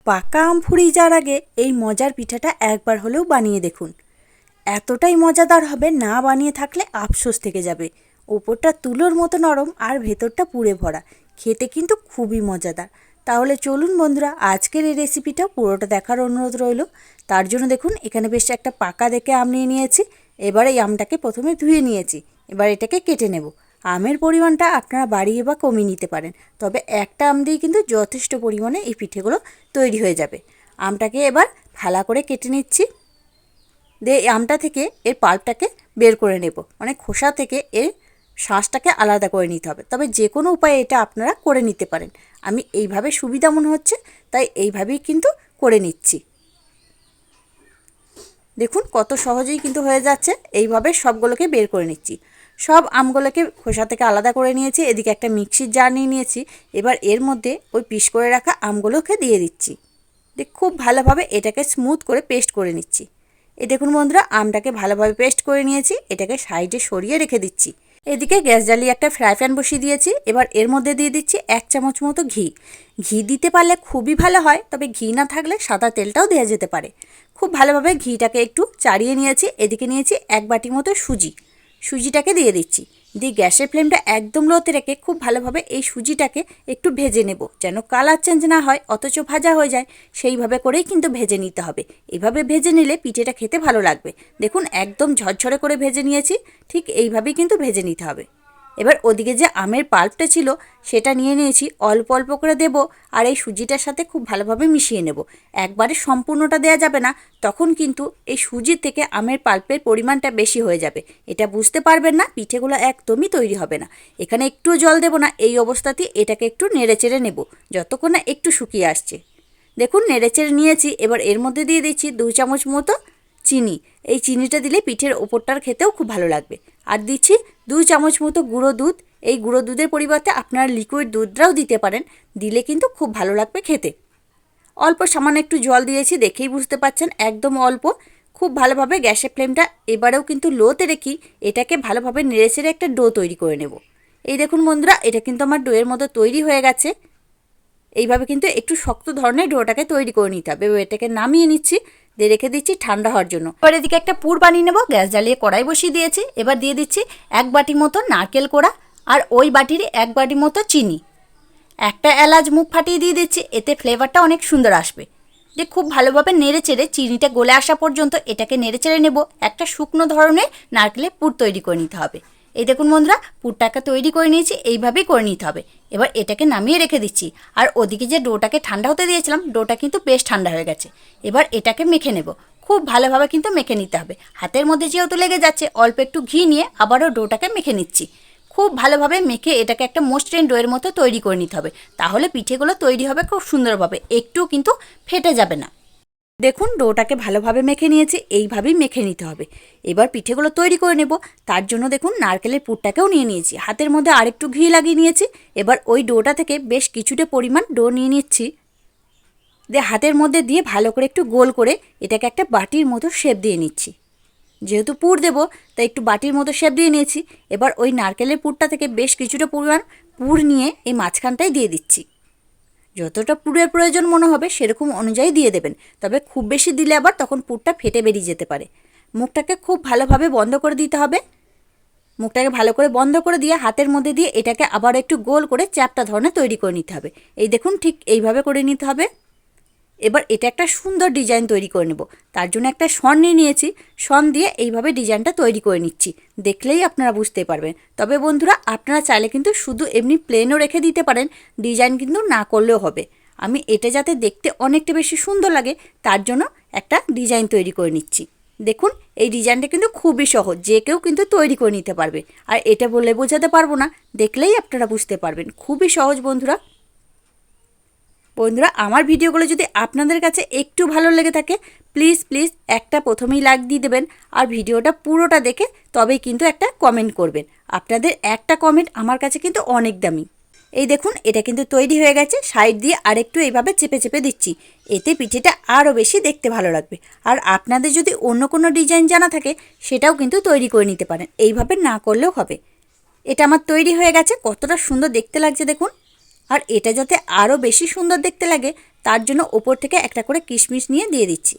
পাকা আম ফুরিয়ে যাওয়ার আগে এই মজার পিঠাটা একবার হলেও বানিয়ে দেখুন। এতটাই মজাদার হবে, না বানিয়ে থাকলে আফসোস থেকে যাবে। ওপরটা তুলোর মতো নরম আর ভেতরটা পুড়ে ভরা, খেতে কিন্তু খুবই মজাদার। তাহলে চলুন বন্ধুরা, আজকের এই রেসিপিটা পুরোটা দেখার অনুরোধ রইল। তার জন্য দেখুন এখানে বেশ একটা পাকা দেখে আম নিয়ে নিয়েছি। এবার এই আমটাকে প্রথমে ধুয়ে নিয়েছি, এবার এটাকে কেটে নেব। আমের পরিমাণটা আপনারা বাড়িয়ে বা কমিয়ে নিতে পারেন, তবে একটা আম দিয়ে কিন্তু যথেষ্ট পরিমাণে এই পিঠেগুলো তৈরি হয়ে যাবে। আমটাকে এবার ফালা করে কেটে নিচ্ছি। দিয়ে এই আমটা থেকে এর পাল্পটাকে বের করে নেব, মানে খোসা থেকে এর শাঁসটাকে আলাদা করে নিতে হবে। তবে যে কোনো উপায়ে এটা আপনারা করে নিতে পারেন। আমি এইভাবে সুবিধা মনে হচ্ছে তাই এইভাবেই কিন্তু করে নিচ্ছি। দেখুন কত সহজেই কিন্তু হয়ে যাচ্ছে। এইভাবে সবগুলোকে বের করে নিচ্ছি। সব আমগুলোকে খোসা থেকে আলাদা করে নিয়েছি। এদিকে একটা মিক্সির জার নিয়ে নিয়েছি। এবার এর মধ্যে ওই পিস করে রাখা আমগুলোকে দিয়ে দিচ্ছি। খুব ভালোভাবে এটাকে স্মুথ করে পেস্ট করে নিচ্ছি। এই দেখুন বন্ধুরা, আমটাকে ভালোভাবে পেস্ট করে নিয়েছি। এটাকে সাইডে সরিয়ে রেখে দিচ্ছি। এদিকে গ্যাস জ্বালিয়ে একটা ফ্রাই প্যান বসিয়ে দিয়েছি। এবার এর মধ্যে দিয়ে দিচ্ছি 1 চামচ মতো ঘি। ঘি দিতে পারলে খুবই ভালো হয়, তবে ঘি না থাকলে সাদা তেলটাও দেওয়া যেতে পারে। খুব ভালোভাবে ঘিটাকে একটু চাড়িয়ে নিয়েছি। এদিকে নিয়েছি 1 বাটি মতো সুজিটাকে দিয়ে দিচ্ছি। দিয়ে গ্যাসের ফ্লেমটা একদম লোতে রেখে খুব ভালোভাবে এই সুজিটাকে একটু ভেজে নেব, যেন কালার চেঞ্জ না হয় অথচ ভাজা হয়ে যায়। সেইভাবে করেই কিন্তু ভেজে নিতে হবে। এভাবে ভেজে নিলে পিঠেটা খেতে ভালো লাগবে। দেখুন একদম ঝরঝরে করে ভেজে নিয়েছি। ঠিক এইভাবেই কিন্তু ভেজে নিতে হবে। এবার ওদিকে যে আমের পাল্পটা ছিল সেটা নিয়ে নিয়েছি, অল্প অল্প করে দেব আর এই সুজিটার সাথে খুব ভালোভাবে মিশিয়ে নেব। একবারে সম্পূর্ণটা দেওয়া যাবে না, তখন কিন্তু এই সুজির থেকে আমের পাল্পের পরিমাণটা বেশি হয়ে যাবে। এটা বুঝতে পারবেন না, পিঠেগুলো একদমই তৈরি হবে না। এখানে একটু জল দেব না। এই অবস্থাতেই এটাকে একটু নেড়েচেড়ে নেব যতক্ষণ না একটু শুকিয়ে আসছে। দেখুন নেড়েচেড়ে নিয়েছি। এবার এর মধ্যে দিয়ে দিচ্ছি 2 চামচ মতো চিনি। এই চিনিটা দিলে পিঠের ওপরটার খেতেও খুব ভালো লাগবে। আর দিচ্ছি 2 চামচ মতো গুঁড়ো দুধ। এই গুঁড়ো দুধের পরিবর্তে আপনারা লিকুইড দুধটাও দিতে পারেন, দিলে কিন্তু খুব ভালো লাগবে খেতে। অল্প সামান্য একটু জল দিয়েছি, দেখেই বুঝতে পাচ্ছেন একদম অল্প। খুব ভালোভাবে গ্যাসের ফ্লেমটা এবারেও কিন্তু লোতে রেখে এটাকে ভালোভাবে নেড়েচেড়ে একটা ডো তৈরি করে নেব। এই দেখুন বন্ধুরা, এটা কিন্তু আমার ডোয়ের মতো তৈরি হয়ে গেছে। এইভাবে কিন্তু একটু শক্ত ধরনের ডোটাকে তৈরি করে নিতে হবে। এটাকে নামিয়ে নিচ্ছি, দিয়ে রেখে দিচ্ছি ঠান্ডা হওয়ার জন্য। এবার এদিকে একটা পুর বানিয়ে নেব। গ্যাস জ্বালিয়ে কড়াই বসিয়ে দিয়েছি। এবার দিয়ে দিচ্ছি 1 বাটি মতো নারকেল কোড়া আর ওই বাটির 1 বাটি মতো চিনি। একটা এলাচ মুখ ফাটিয়ে দিয়ে দিচ্ছি, এতে ফ্লেভারটা অনেক সুন্দর আসবে। যে খুব ভালোভাবে নেড়ে চেড়ে চিনিটা গলে আসা পর্যন্ত এটাকে নেড়ে চেড়ে নেব। একটা শুকনো ধরনের নারকেলের পুর তৈরি করে নিতে হবে। এই দেখুন বন্ধুরা, পুরটাকে তৈরি করে নিয়েছি। এইভাবেই করে নিতে হবে। এবার এটাকে নামিয়ে রেখে দিচ্ছি। আর ওদিকে যে ডোটাকে ঠান্ডা হতে দিয়েছিলাম, ডোটা কিন্তু বেশ ঠান্ডা হয়ে গেছে। এবার এটাকে মেখে নেব। খুব ভালোভাবে কিন্তু মেখে নিতে হবে। হাতের মধ্যে যেহেতু লেগে যাচ্ছে, অল্প একটু ঘি নিয়ে আবারও ডোটাকে মেখে নিচ্ছি। খুব ভালোভাবে মেখে এটাকে একটা মসৃণ ডোয়ের মতো তৈরি করে নিতে হবে। তাহলে পিঠেগুলো তৈরি হবে খুব সুন্দরভাবে, একটু কিন্তু ফেটে যাবে না। দেখুন ডোটাকে ভালোভাবে মেখে নিয়েছি। এইভাবেই মেখে নিতে হবে। এবার পিঠেগুলো তৈরি করে নেব। তার জন্য দেখুন নারকেলের পুরটাকেও নিয়ে নিয়েছি, হাতের মধ্যে আরেকটু ঘি লাগিয়ে নিয়েছি। এবার ওই ডোটা থেকে বেশ কিছুটা পরিমাণ ডো নিয়ে নিচ্ছি। দিয়ে হাতের মধ্যে দিয়ে ভালো করে একটু গোল করে এটাকে একটা বাটির মতো শেপ দিয়ে নিচ্ছি। যেহেতু পুর দেবো তাই একটু বাটির মতো শেপ দিয়ে নিয়েছি। এবার ওই নারকেলের পুরটা থেকে বেশ কিছুটা পরিমাণ পুর নিয়ে এই মাঝখানটায় দিয়ে দিচ্ছি। যতটা পুরের প্রয়োজন মনে হবে সেরকম অনুযায়ী দিয়ে দেবেন, তবে খুব বেশি দিলে আবার তখন পুরটা ফেটে বেরিয়ে যেতে পারে। মুখটাকে খুব ভালোভাবে বন্ধ করে দিতে হবে। মুখটাকে ভালো করে বন্ধ করে দিয়ে হাতের মধ্যে দিয়ে এটাকে আবার একটু গোল করে চ্যাপ্টা ধরনের তৈরি করে নিতে হবে। এই দেখুন ঠিক এইভাবে করে নিতে হবে। এবার এটা একটা সুন্দর ডিজাইন তৈরি করে নেব। তার জন্য একটা শন নিয়ে নিয়েছি। শন দিয়ে এইভাবে ডিজাইনটা তৈরি করে নিচ্ছি। দেখলেই আপনারা বুঝতে পারবেন। তবে বন্ধুরা, আপনারা চাইলে কিন্তু শুধু এমনি প্লেনও রেখে দিতে পারেন, ডিজাইন কিন্তু না করলেও হবে। আমি এটা যাতে দেখতে অনেকটা বেশি সুন্দর লাগে তার জন্য একটা ডিজাইন তৈরি করে নিচ্ছি। দেখুন এই ডিজাইনটা কিন্তু খুবই সহজ, যে কেউ কিন্তু তৈরি করে নিতে পারবে। আর এটা বলে বোঝাতে পারবো না, দেখলেই আপনারা বুঝতে পারবেন। খুবই সহজ বন্ধুরা। আমার ভিডিওগুলো যদি আপনাদের কাছে একটু ভালো লেগে থাকে, প্লিজ প্লিজ একটা প্রথমেই লাইক দিয়ে দেবেন। আর ভিডিওটা পুরোটা দেখে তবেই কিন্তু একটা কমেন্ট করবেন। আপনাদের একটা কমেন্ট আমার কাছে কিন্তু অনেক দামি। এই দেখুন এটা কিন্তু তৈরি হয়ে গেছে। সাইড দিয়ে আরেকটু এইভাবে চেপে চেপে দিচ্ছি, এতে পিঠেটা আরও বেশি দেখতে ভালো লাগবে। আর আপনাদের যদি অন্য কোনো ডিজাইন জানা থাকে সেটাও কিন্তু তৈরি করে নিতে পারেন, এইভাবে না করলেও হবে। এটা আমার তৈরি হয়ে গেছে। কতটা সুন্দর দেখতে লাগছে দেখুন। আর এটা যাতে আরও বেশি সুন্দর দেখতে লাগে তার জন্য ওপর থেকে একটা করে কিশমিশ নিয়ে দিয়ে দিচ্ছি।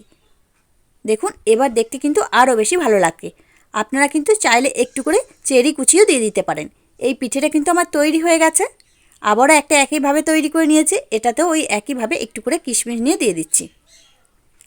দেখুন এবার দেখতে কিন্তু আরও বেশি ভালো লাগে। আপনারা কিন্তু চাইলে একটু করে চেরি কুচিও দিয়ে দিতে পারেন। এই পিঠেটা কিন্তু আমার তৈরি হয়ে গেছে। আবারও একটা একইভাবে তৈরি করে নিয়েছি, এটাতেও ওই একইভাবে একটু করে কিশমিশ নিয়ে দিয়ে দিচ্ছি।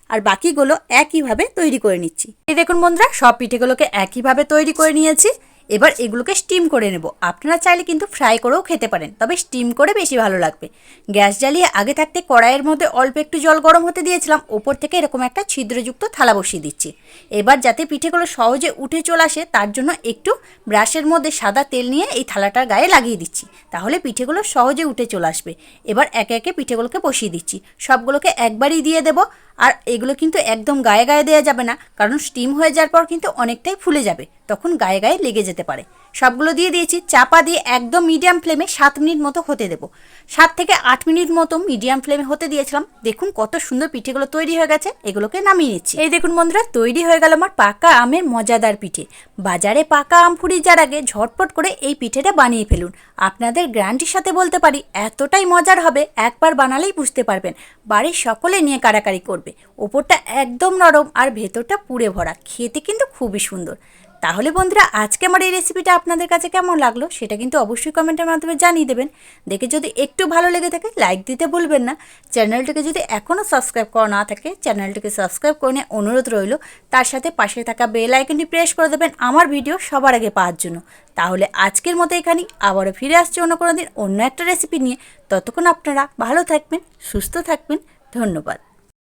আর বাকিগুলো একইভাবে তৈরি করে নিচ্ছি। এই দেখুন বন্ধুরা, সব পিঠেগুলোকে একইভাবে তৈরি করে নিয়েছি। এবার এগুলোকে স্টিম করে নেব। আপনারা চাইলে কিন্তু ফ্রাই করেও খেতে পারেন, তবে স্টিম করে বেশি ভালো লাগবে। গ্যাস জ্বালিয়ে আগে থাকতে কড়াইয়ের মধ্যে অল্প একটু জল গরম হতে দিয়েছিলাম, ওপর থেকে এরকম একটা ছিদ্রযুক্ত থালা বসিয়ে দিচ্ছি। এবার যাতে পিঠেগুলো সহজে উঠে চলে আসে তার জন্য একটু ব্রাশের মধ্যে সাদা তেল নিয়ে এই থালাটার গায়ে লাগিয়ে দিচ্ছি, তাহলে পিঠেগুলো সহজে উঠে চলে আসবে। এবার একে একে পিঠেগুলোকে বসিয়ে দিচ্ছি। সবগুলোকে একবারই দিয়ে দেব। আর এগুলো কিন্তু একদম গায়ে গায়ে দেওয়া যাবে না, কারণ স্টিম হয়ে যাওয়ার পর কিন্তু অনেকটাই ফুলে যাবে, তখন গায়ে গায়ে লেগে যেতে পারে। সবগুলো দিয়ে দিয়েছি। চাপা দিয়ে একদম মিডিয়াম ফ্লেমে 7 মিনিট মতো হতে দেবো। 7 থেকে 8 মিনিট মতো মিডিয়াম ফ্লেমে হতে দিয়েছিলাম। দেখুন কত সুন্দর পিঠেগুলো তৈরি হয়ে গেছে। এগুলোকে নামিয়ে নিচ্ছি। এই দেখুন বন্ধুরা, তৈরি হয়ে গেল আমার পাকা আমের মজাদার পিঠে। বাজারে পাকা আম ফুরিয়ে যাওয়ার আগে ঝটপট করে এই পিঠেটা বানিয়ে ফেলুন। আপনাদের গ্যারান্টির সাথে বলতে পারি এতটাই মজার হবে, একবার বানালেই বুঝতে পারবেন। বাড়ির সকলে নিয়ে কাড়াকাড়ি করবে। ওপরটা একদম নরম আর ভেতরটা পুড়ে ভরা, খেতে কিন্তু খুবই সুন্দর। তাহলে বন্ধুরা, আজকে আমার এই রেসিপিটা আপনাদের কাছে কেমন লাগলো সেটা কিন্তু অবশ্যই কমেন্টের মাধ্যমে জানিয়ে দেবেন। দেখে যদি একটু ভালো লেগে থাকে লাইক দিতে ভুলবেন না। চ্যানেলটিকে যদি এখনও সাবস্ক্রাইব করা না থাকে চ্যানেলটিকে সাবস্ক্রাইব করে নিয়ে অনুরোধ রইল। তার সাথে পাশে থাকা বেল আইকনটি প্রেস করে দেবেন আমার ভিডিও সবার আগে পাওয়ার জন্য। তাহলে আজকের মতো এখানেই, আবারও ফিরে আসছি অন্য কোনো দিন অন্য একটা রেসিপি নিয়ে। ততক্ষণ আপনারা ভালো থাকবেন, সুস্থ থাকবেন। ধন্যবাদ।